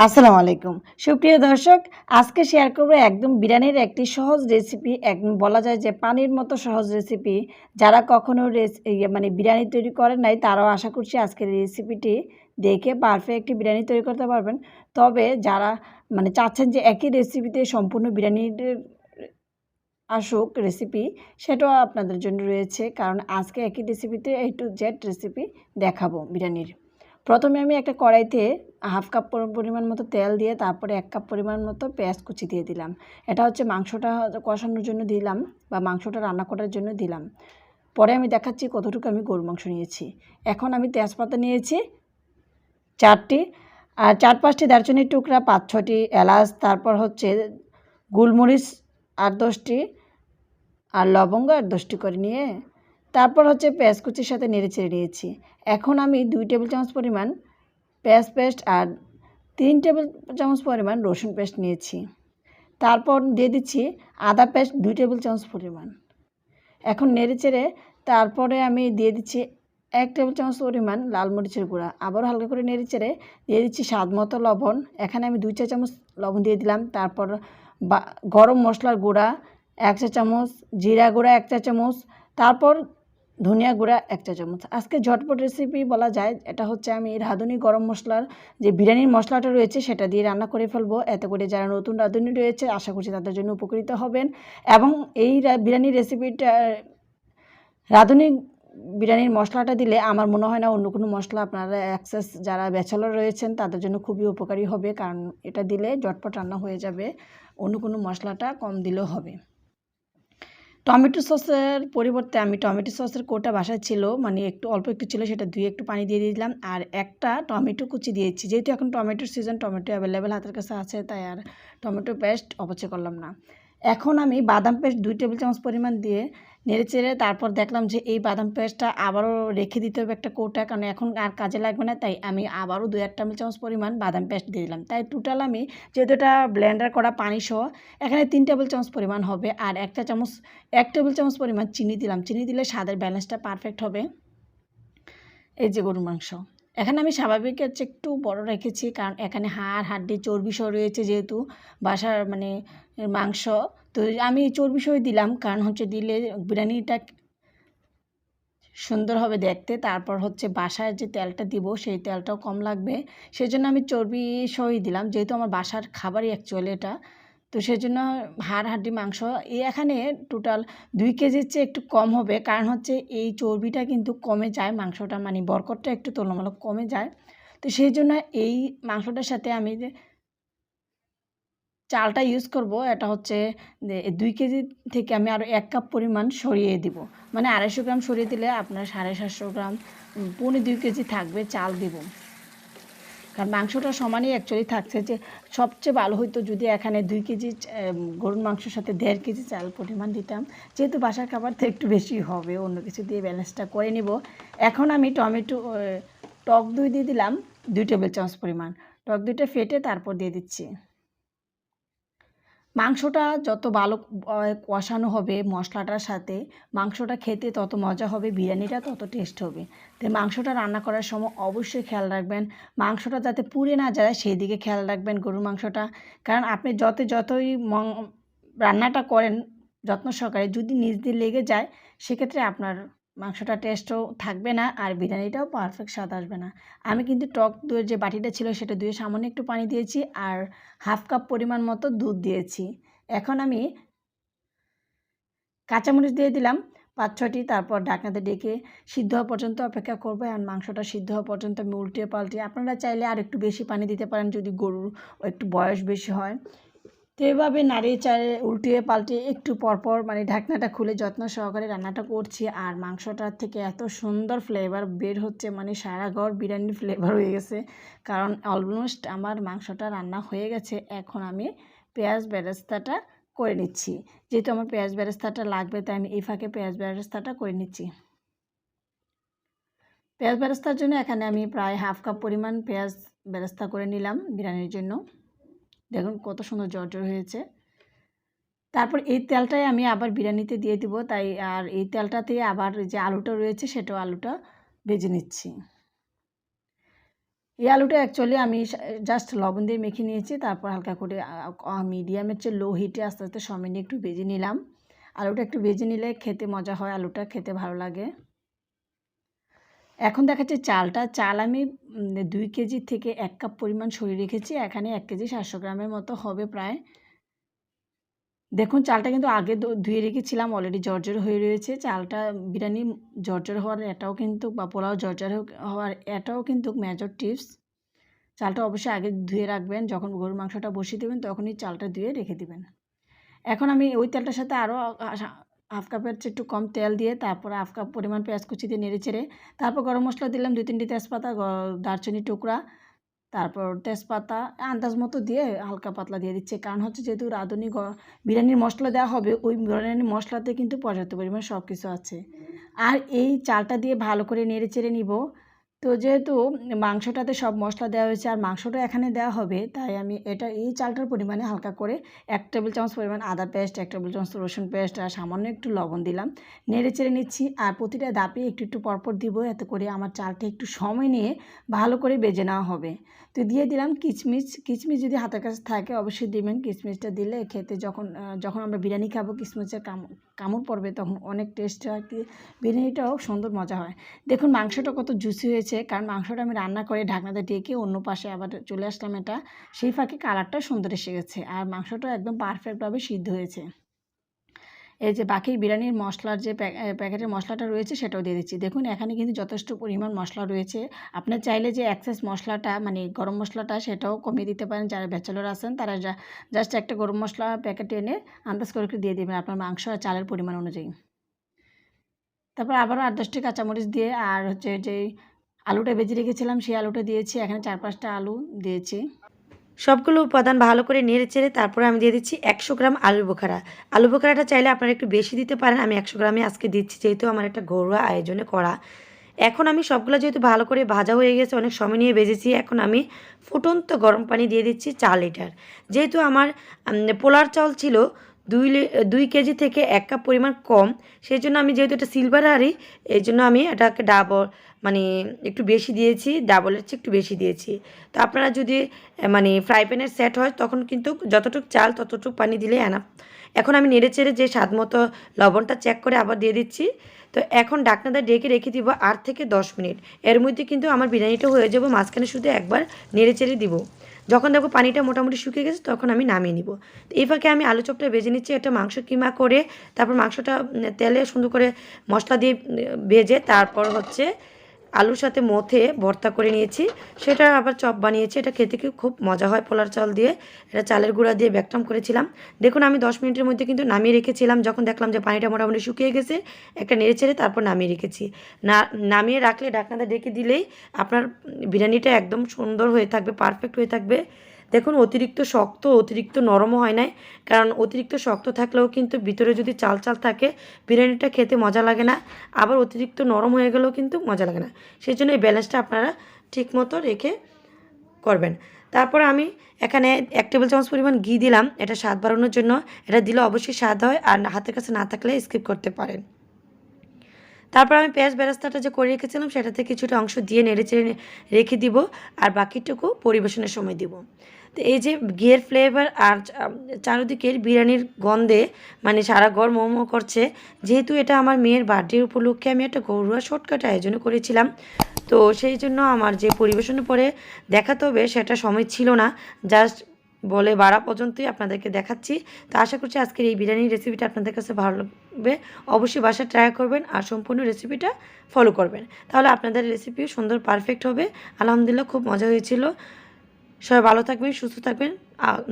আসসালামু আলাইকুম সুপ্রিয় দর্শক, আজকে শেয়ার করব একদম বিরিয়ানির একটি সহজ রেসিপি। একদম বলা যায় যে পানির মতো সহজ রেসিপি। যারা কখনো বিরিয়ানি তৈরি করেন নাই তারাও আশা করছি আজকের রেসিপিটি দেখে পারফেক্ট একটি বিরিয়ানি তৈরি করতে পারবেন। তবে যারা চাচ্ছেন যে একই রেসিপিতে সম্পূর্ণ বিরিয়ানির আসুক রেসিপি, সেটাও আপনাদের জন্য রয়েছে, কারণ আজকে একই রেসিপিতে A to Z রেসিপি দেখাবো বিরিয়ানির। প্রথমে আমি একটা কড়াইতে হাফ কাপ পরিমাণ মতো তেল দিয়ে তারপরে 1 কাপ পরিমাণ মতো পেঁয়াজ কুচি দিয়ে দিলাম। এটা হচ্ছে মাংসটা কষানোর জন্য দিলাম বা মাংসটা রান্না করার জন্য দিলাম। পরে আমি দেখাচ্ছি কতটুকু আমি গরুর মাংস নিয়েছি। এখন আমি তেজপাতা নিয়েছি 4টি, আর 4-5টি দারচিনির টুকরা, 5-6টি এলাচ, তারপর হচ্ছে গোলমরিচ 8-10টি, আর লবঙ্গ 8-10টি করে নিয়ে তারপর হচ্ছে পেঁয়াজ কুচির সাথে নেড়ে চেড়ে নিয়েছি। এখন আমি 2 টেবিল চামচ পরিমাণ পেঁয়াজ পেস্ট আর 3 টেবিল চামচ পরিমাণ রসুন পেস্ট নিয়েছি। তারপর দিয়ে দিচ্ছি আদা পেস্ট 2 টেবিল চামচ পরিমাণ। এখন নেড়ে চেড়ে তারপরে আমি দিয়ে দিচ্ছি 1 টেবিল চামচ পরিমাণ লাল মরিচের গুঁড়া। আবারও হালকা করে নেড়ে চেড়ে দিয়ে দিচ্ছি স্বাদ মতো লবণ। এখানে আমি 2 চা চামচ লবণ দিয়ে দিলাম। তারপর গরম মশলার গুঁড়া 1 চা চামচ, জিরা গুঁড়া 1 চা চামচ, তারপর ধনিয়া গুঁড়া 1 চা চামচ। আজকে ঝটপট রেসিপি বলা যায়। এটা হচ্ছে আমি রাঁধুনি গরম মশলার যে বিরিয়ানির মশলাটা রয়েছে সেটা দিয়ে রান্না করে ফেলবো। এতে করে যারা নতুন রাঁধুনি রয়েছে আশা করছি তাদের জন্য উপকৃত হবেন। এবং এই বিরিয়ানির রেসিপিটা রাঁধুনি বিরিয়ানির মশলাটা দিলে আমার মনে হয় না অন্য কোনো মশলা আপনারা অ্যাক্সেস যারা ব্যাচেলর রয়েছেন তাদের জন্য খুবই উপকারী হবে, কারণ এটা দিলে ঝটপট রান্না হয়ে যাবে। অন্য কোনো মশলাটা কম দিলেও হবে। টমেটো সসের পরিবর্তে আমি টমেটো সসের কোটা বাসায় ছিল, একটু অল্প একটু ছিল, সেটা ধুয়ে একটু পানি দিয়ে দিলাম। আর একটা টমেটো কুচি দিয়েছি, যেহেতু এখন টমেটোর সিজন, টমেটো অ্যাভেলেবেল হাতের কাছে আছে, তাই আর টমেটো পেস্ট অপচয় করলাম না। এখন আমি বাদাম পেস্ট 2 টেবিল চামচ পরিমাণ দিয়ে নেড়েচেড়ে তারপর দেখলাম যে এই বাদাম পেস্টটা আবারও রেখে দিতে হবে একটা কোটা, কারণ এখন আর কাজে লাগবে না, তাই আমি আবারও 2-1 টেবিল চামচ পরিমাণ বাদাম পেস্ট দিয়ে দিলাম। তাই টোটাল আমি যেহেতু এটা ব্লেন্ডার করা পানি সহ এখানে 3 টেবিল চামচ পরিমাণ হবে। আর 1 টেবিল চামচ পরিমাণ চিনি দিলাম। চিনি দিলে স্বাদের ব্যালেন্সটা পারফেক্ট হবে। এই যে গরুর মাংস, এখানে আমি স্বাভাবিক হচ্ছে একটু বড় রেখেছি, কারণ এখানে হাড় হাড্ডি চর্বি সহ রয়েছে, যেহেতু বাসার মাংস, তো আমি চর্বি সহ দিলাম, কারণ হচ্ছে দিলে বিরিয়ানিটা সুন্দর হবে দেখতে। তারপর হচ্ছে বাসায় যে তেলটা দিব সেই তেলটাও কম লাগবে, সেজন্য আমি চর্বি সহই দিলাম, যেহেতু আমার বাসার খাবারই অ্যাকচুয়ালি এটা। তো সেজন্য হাড় হাড্ডি মাংস এখানে টোটাল 2 কেজির চেয়ে একটু কম হবে, কারণ হচ্ছে এই চর্বিটা কিন্তু কমে যায় মাংসটা, বরকতটা একটু তুলনামূলক কমে যায়। তো সেই জন্য এই মাংসটার সাথে আমি যে চালটা ইউজ করব, এটা হচ্ছে 2 কেজি থেকে আমি আরও 1 কাপ পরিমাণ সরিয়ে দিব, 250 গ্রাম সরিয়ে দিলে আপনার 750 গ্রাম, 2.25 কেজি থাকবে চাল দিব। কারণ মাংসটা সমানই অ্যাকচুয়ালি থাকছে, যে সবচেয়ে ভালো হতো যদি এখানে 2 কেজি গরুর মাংসের সাথে 1.5 কেজি চাল পরিমাণ দিতাম, যেহেতু বাসার খাবার তো একটু বেশি হবে, অন্য কিছু দিয়ে ব্যালেন্সটা করে নিব। এখন আমি টক দই দিয়ে দিলাম 2 টেবিল চামচ পরিমাণ। টক দইটা ফেটে তারপর দিয়ে দিচ্ছি। মাংসটা যত ভালো কষানো হবে মশলাটার সাথে, মাংসটা খেতে তত মজা হবে, বিরিয়ানিটা তত টেস্ট হবে। তাই মাংসটা রান্না করার সময় অবশ্যই খেয়াল রাখবেন মাংসটা যাতে পুড়ে না যায়, সেই দিকে খেয়াল রাখবেন গরুর মাংসটা। কারণ আপনি যতই রান্নাটা করেন যত্ন সহকারে, যদি নিচ দিয়ে লেগে যায় সেক্ষেত্রে আপনার মাংসটা টেস্টও থাকবে না, আর বিরিয়ানিটাও পারফেক্ট স্বাদ আসবে না। আমি কিন্তু টক দইয়ের যে বাটিটা ছিল সেটা ধুয়ে সামান্য একটু পানি দিয়েছি, আর হাফ কাপ পরিমাণ মতো দুধ দিয়েছি। এখন আমি কাঁচামরিচ দিয়ে দিলাম 5-6টি, তারপর ঢাকনাতে ডেকে সিদ্ধ হওয়া পর্যন্ত অপেক্ষা করবো। আর মাংসটা সিদ্ধ হওয়া পর্যন্ত আমি উল্টিয়ে পাল্টিয়ে, আপনারা চাইলে আর একটু বেশি পানি দিতে পারেন যদি গরুর একটু বয়স বেশি হয়। তো এভাবে নাড়িয়ে চাড়িয়ে উল্টিয়ে পাল্টিয়ে একটু পরপর ঢাকনাটা খুলে যত্ন সহকারে রান্নাটা করছি। আর মাংসটার থেকে এত সুন্দর ফ্লেভার বের হচ্ছে, সারা ঘর বিরিয়ানির ফ্লেভার হয়ে গেছে, কারণ অলমোস্ট আমার মাংসটা রান্না হয়ে গেছে। এখন আমি পেঁয়াজ বেরেস্তাটা করে নিচ্ছি, যেহেতু আমার পেঁয়াজ বেরেস্তাটা লাগবে তাই আমি এই ফাঁকে পেঁয়াজ বেরেস্তাটা করে নিচ্ছি। পেঁয়াজ বেরেস্তার জন্য এখানে আমি প্রায় হাফ কাপ পরিমাণ পেঁয়াজ বেরেস্তা করে নিলাম বিরিয়ানির জন্য। দেখুন কত সুন্দর জর্জর হয়েছে। তারপর এই তেলটাই আমি আবার বিরিয়ানিতে দিয়ে দিব, তাই আর এই তেলটাতে আবার যে আলুটা রয়েছে সেটাও আলুটা ভেজে নিচ্ছি। এই আলুটা অ্যাকচুয়ালি আমি জাস্ট লবণ দিয়ে মেখে নিয়েছি, তারপর হালকা করে মিডিয়ামের চেয়ে লো হিটে আস্তে আস্তে সময় নিয়ে একটু ভেজে নিলাম। আলুটা একটু ভেজে নিলে খেতে মজা হয়, আলুটা খেতে ভালো লাগে। এখন দেখাচ্ছি চালটা। চাল আমি 2 কেজি থেকে 1 কাপ পরিমাণ সরিয়ে রেখেছি। এখানে 1 কেজি 700 গ্রামের মতো হবে প্রায়। দেখুন চালটা কিন্তু আগে ধুয়ে রেখেছিলাম, অলরেডি জর্জর হয়ে রয়েছে। চালটা বিরিয়ানি জর্জর হওয়ার এটাও কিন্তু বা পোলাও জর্জর হওয়ার এটাও কিন্তু মেজর টিপস। চালটা অবশ্যই আগে ধুয়ে রাখবেন, যখন গরুর মাংসটা বসিয়ে দেবেন তখনই চালটা ধুয়ে রেখে দিবেন। এখন আমি ওই তেলটার সাথে আরও হাফ কাপের চেয়ে একটু কম তেল দিয়ে তারপরে হাফ কাপ পরিমাণ পেঁয়াজ কুচি দিয়ে নেড়ে চেড়ে তারপর গরম মশলা দিলাম 2-3টি তেজপাতা, দারচিনি টুকরা, তারপর তেজপাতা আন্দাজ মতো দিয়ে হালকা পাতলা দিয়ে দিচ্ছে। কারণ হচ্ছে যেহেতু রাঁধুনি বিরিয়ানির মশলা দেওয়া হবে, ওই বিরিয়ানির মশলাতে কিন্তু পর্যাপ্ত পরিমাণ সব কিছু আছে। আর এই চালটা দিয়ে ভালো করে নেড়ে চেড়ে নিব। তো যেহেতু মাংসটাতে সব মশলা দেওয়া হয়েছে আর মাংসটা এখানে দেওয়া হবে, তাই আমি এই চালটার পরিমাণে হালকা করে 1 টেবিল চামচ পরিমাণ আদা পেস্ট, 1 টেবিল চামচ রসুন পেস্ট আর সামান্য একটু লবণ দিলাম। নেড়ে চেড়ে নিচ্ছি আর প্রতিটা ধাপে একটু একটু পরপর দিব, এতে করে আমার চালটা একটু সময় নিয়ে ভালো করে ভেজে নেওয়া হবে। তো দিয়ে দিলাম কিশমিশ। কিশমিশ যদি হাতের কাছে থাকে অবশ্যই দিবেন। কিশমিশটা দিলে খেতে যখন আমরা বিরিয়ানি খাবো কিশমিশের কামড় পড়বে তখন অনেক টেস্ট হয়, বিরিয়ানিটাও সুন্দর মজা হয়। দেখুন মাংসটা কত জুসি হয়েছে, কারণ মাংসটা আমি রান্না করে ঢাকনাতে ঢেকে অন্য পাশে আবার চলে আসলাম, এটা সেই ফাঁকে কালারটা সুন্দর এসে গেছে আর মাংসটা একদম পারফেক্টভাবে সিদ্ধ হয়েছে। এই যে বাকি বিরিয়ানির মশলার যে প্যাকেটের মশলাটা রয়েছে সেটাও দিয়ে দিচ্ছি। দেখুন এখানে কিন্তু যথেষ্ট পরিমাণ মশলা রয়েছে। আপনার চাইলে যে এক্সেস মশলাটা মানে গরম মশলাটা সেটাও কমিয়ে দিতে পারেন। যারা ব্যাচেলর আছেন তারা জাস্ট একটা গরম মশলা প্যাকেট এনে আন্দাজ করে দিয়ে দেবেন আপনার মাংস আর চালের পরিমাণ অনুযায়ী। তারপর আবারও 8-10টি কাঁচামরিচ দিয়ে আর হচ্ছে যে আলুটা ভেজে রেখেছিলাম সেই আলুটা দিয়েছি। এখানে 4-5টা আলু দিয়েছি। সবগুলো উপাদান ভালো করে নেড়ে চেড়ে তারপরে আমি দিয়ে দিচ্ছি 100 গ্রাম আলুর বোখারা। আলু বোখারাটা চাইলে আপনারা একটু বেশি দিতে পারেন, আমি 100 গ্রামই আজকে দিচ্ছি যেহেতু আমার একটা ঘরোয়া আয়োজনে করা। এখন আমি সবগুলো যেহেতু ভালো করে ভাজা হয়ে গেছে, অনেক সময় নিয়ে ভেজেছি, এখন আমি ফুটন্ত গরম পানি দিয়ে দিচ্ছি 4 লিটার। যেহেতু আমার পোলার চাল ছিল 2 কেজি থেকে 1 কাপ পরিমাণ কম, সেই জন্য আমি যেহেতু এটা সিলভার হাঁড়ি এই জন্য আমি এটাকে ডাবল মানে একটু বেশি দিয়েছি, ডাবলের চেয়ে একটু বেশি দিয়েছি। তো আপনারা যদি মানে ফ্রাই প্যানের সেট হয় তখন কিন্তু যতটুকু চাল ততটুকু পানি দিলে এনাফ। এখন আমি নেড়ে চেড়ে যে স্বাদ মতো লবণটা চেক করে আবার দিয়ে দিচ্ছি। তো এখন ঢাকনাটা ঢেকে রেখে দিব 8 থেকে 10 মিনিট। এর মধ্যে কিন্তু আমার বিরিয়ানিটা হয়ে যাবে, মাঝখানে শুধু একবার নেড়ে চেড়ে দিব। যখন দেখো পানিটা মোটামুটি শুকিয়ে গেছে তখন আমি নামিয়ে নিব। তো এই ফাঁকে আমি আলু চপটা ভেজে নিচ্ছি, একটা মাংস কিমা করে তারপর মাংসটা তেলে সুন্দর করে মশলা দিয়ে ভেজে তারপর হচ্ছে আলুর সাথে মথে ভর্তা করে নিয়েছি, সেটা আবার চপ বানিয়েছি। এটা খেতে খুব মজা হয় পোলার চাল দিয়ে, এটা চালের গুঁড়া দিয়ে ব্যাকটাম করেছিলাম। দেখুন আমি 10 মিনিটের মধ্যে কিন্তু নামিয়ে রেখেছিলাম, যখন দেখলাম যে পানিটা মোটামুটি শুকিয়ে গেছে একটা নেড়ে চেড়ে তারপর নামিয়ে রেখেছি। নামিয়ে রাখলে ঢাকনাটা ঢেকে দিলেই আপনার বিরিয়ানিটা একদম সুন্দর হয়ে থাকবে, পারফেক্ট হয়ে থাকবে। দেখুন অতিরিক্ত শক্ত অতিরিক্ত নরমও হয় নাই, কারণ অতিরিক্ত শক্ত থাকলেও কিন্তু ভিতরে যদি চাল চাল থাকে বিরিয়ানিটা খেতে মজা লাগে না, আবার অতিরিক্ত নরম হয়ে গেলেও কিন্তু মজা লাগে না। সেই জন্য এই ব্যালেন্সটা আপনারা ঠিক মতো রেখে করবেন। তারপর আমি এখানে 1 টেবিল চামচ পরিমাণ ঘি দিলাম, এটা স্বাদ বাড়ানোর জন্য। এটা দিলে অবশ্যই স্বাদ হয়, আর হাতের কাছে না থাকলে স্কিপ করতে পারেন। তারপর আমি পেঁয়াজ বেরেস্তাটা যে করে রেখেছিলাম সেটাতে কিছুটা অংশ দিয়ে নেড়ে চেড়ে রেখে দিব, আর বাকিটুকু পরিবেশনের সময় দিব। তো এই যে ঘিয়ের ফ্লেভার আর চারিদিকের বিরিয়ানির গন্ধে মানে সারা ঘর মোমো করছে। যেহেতু এটা আমার মেয়ের বার্থডে উপলক্ষে আমি একটা ঘরোয়া শর্টকাট আয়োজন করেছিলাম, তো সেই জন্য আমার যে পরিবেশনের পরে দেখাতে হবে সেটা সময় ছিল না, জাস্ট বলে বাড়া পর্যন্তই আপনাদেরকে দেখাচ্ছি। তো আশা করছি আজকের এই বিরিয়ানির রেসিপিটা আপনাদের কাছে ভালো লাগবে। অবশ্যই বাসায় ট্রাই করবেন আর সম্পূর্ণ রেসিপিটা ফলো করবেন, তাহলে আপনাদের রেসিপি সুন্দর পারফেক্ট হবে। আলহামদুলিল্লাহ খুব মজা হয়েছিল। সবাই ভালো থাকবেন, সুস্থ থাকবেন।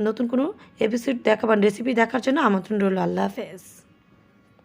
নতুন কোনো এপিসোড দেখাবার রেসিপি দেখার জন্য আমন্ত্রণ রইল। আল্লাহ হাফেজ।